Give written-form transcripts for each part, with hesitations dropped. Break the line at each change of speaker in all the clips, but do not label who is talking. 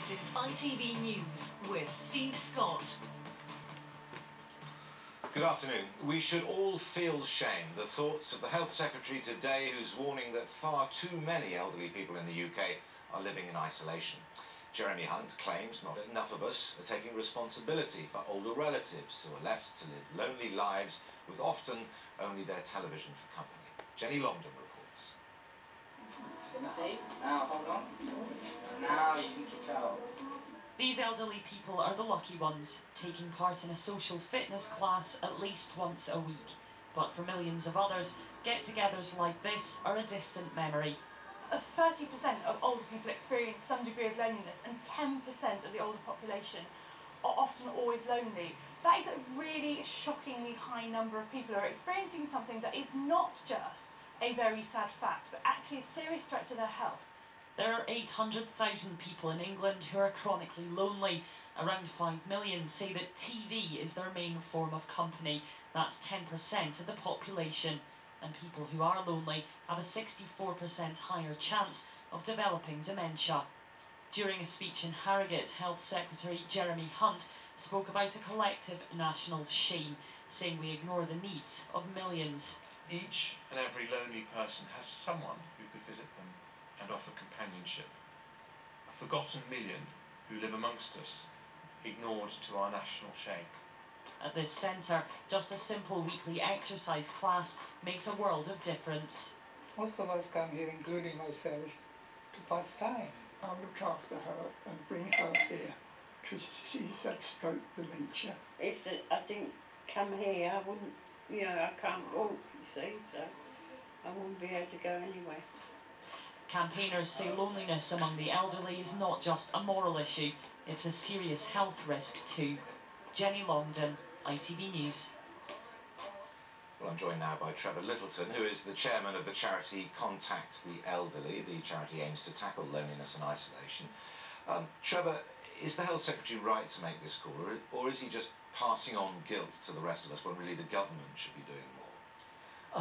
This is ITV News with Steve Scott.
Good afternoon. We should all feel shame. The thoughts of the Health Secretary today, who's warning that far too many elderly people in the UK are living in isolation. Jeremy Hunt claims not enough of us are taking responsibility for older relatives who are left to live lonely lives with often only their television for company. Jenny Longdon reports.
See? Now, hold on. Now you can kick out.
These elderly people are the lucky ones, taking part in a social fitness class at least once a week. But for millions of others, get-togethers like this are a distant memory.
30% of older people experience some degree of loneliness, and 10% of the older population are often always lonely. That is a really shockingly high number of people who are experiencing something that is not just a very sad fact, but actually a serious threat to their health.
There are 800,000 people in England who are chronically lonely. Around 5 million say that TV is their main form of company. That's 10% of the population. And people who are lonely have a 64% higher chance of developing dementia. During a speech in Harrogate, Health Secretary Jeremy Hunt spoke about a collective national shame, saying we ignore the needs of millions.
Each and every lonely person has someone who could visit them and offer companionship. A forgotten million who live amongst us, ignored to our national shame.
At this centre, just a simple weekly exercise class makes a world of difference.
Most of us come here, including myself, to pass time.
I'll look after her and bring her here, because she's had stroke dementia.
If I didn't come here, I wouldn't, I can't walk, you see, so I wouldn't be able to go anywhere.
Campaigners say loneliness among the elderly is not just a moral issue, it's a serious health risk too. Jenny Longdon, ITV News.
Well, I'm joined now by Trevor Lyttleton, who is the chairman of the charity Contact the Elderly. The charity aims to tackle loneliness and isolation. Trevor, is the Health Secretary right to make this call, or is he just passing on guilt to the rest of us when really the government should be doing more?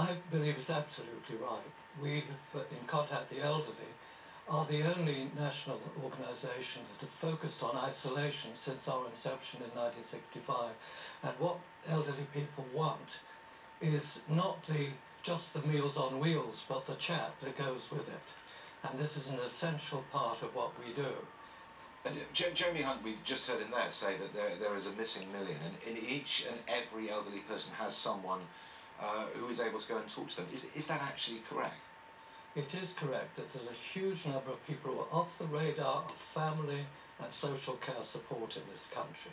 I believe it's absolutely right. We, in Contact the Elderly, are the only national organisation that have focused on isolation since our inception in 1965. And what elderly people want is not just the Meals on Wheels, but the chat that goes with it. And this is an essential part of what we do.
And Jeremy Hunt, we just heard him there say that there is a missing million, and each and every elderly person has someone who is able to go and talk to them. Is that actually correct?
It is correct that there's a huge number of people who are off the radar of family and social care support in this country.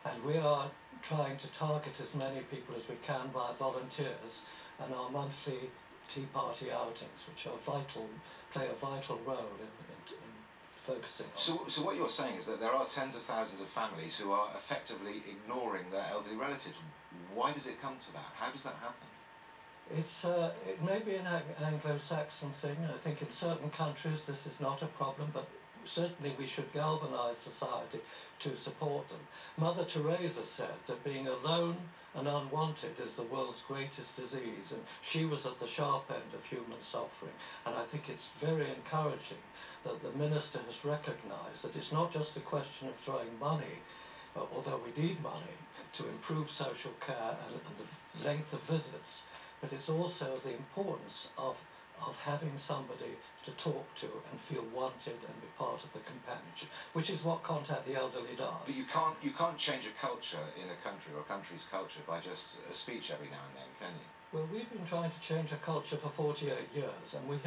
And we are trying to target as many people as we can via volunteers and our monthly tea party outings, which play a vital role in focusing on.
So what you're saying is that there are tens of thousands of families who are effectively ignoring their elderly relatives. Why does it come to that? How does that happen?
It may be an Anglo-Saxon thing. I think in certain countries this is not a problem, but certainly we should galvanise society to support them. Mother Teresa said that being alone and unwanted is the world's greatest disease, and she was at the sharp end of human suffering. And I think it's very encouraging that the Minister has recognised that it's not just a question of throwing money, although we need money to improve social care and the length of visits, but it's also the importance of having somebody to talk to and feel wanted and be part of the companionship, which is what Contact the Elderly does.
But you can't change a culture in a country or a country's culture by just a speech every now and then, can you?
Well, we've been trying to change a culture for 48 years, and we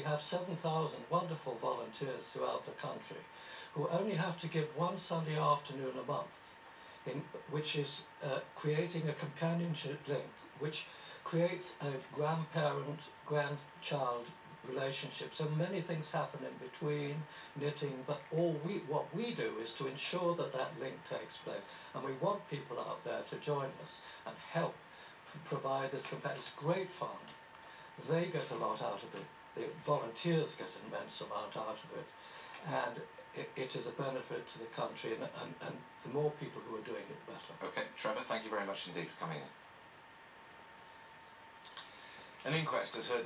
have 7,000 wonderful volunteers throughout the country who only have to give one Sunday afternoon a month, which is creating a companionship link, which creates a grandparent-grandchild relationship. So many things happen in between, knitting, but what we do is to ensure that that link takes place. And we want people out there to join us and help provide this companion. It's great fun. They get a lot out of it. The volunteers get an immense amount out of it. And it is a benefit to the country, and the more people who are doing it, better.
Okay, Trevor, thank you very much indeed for coming in. An inquest has heard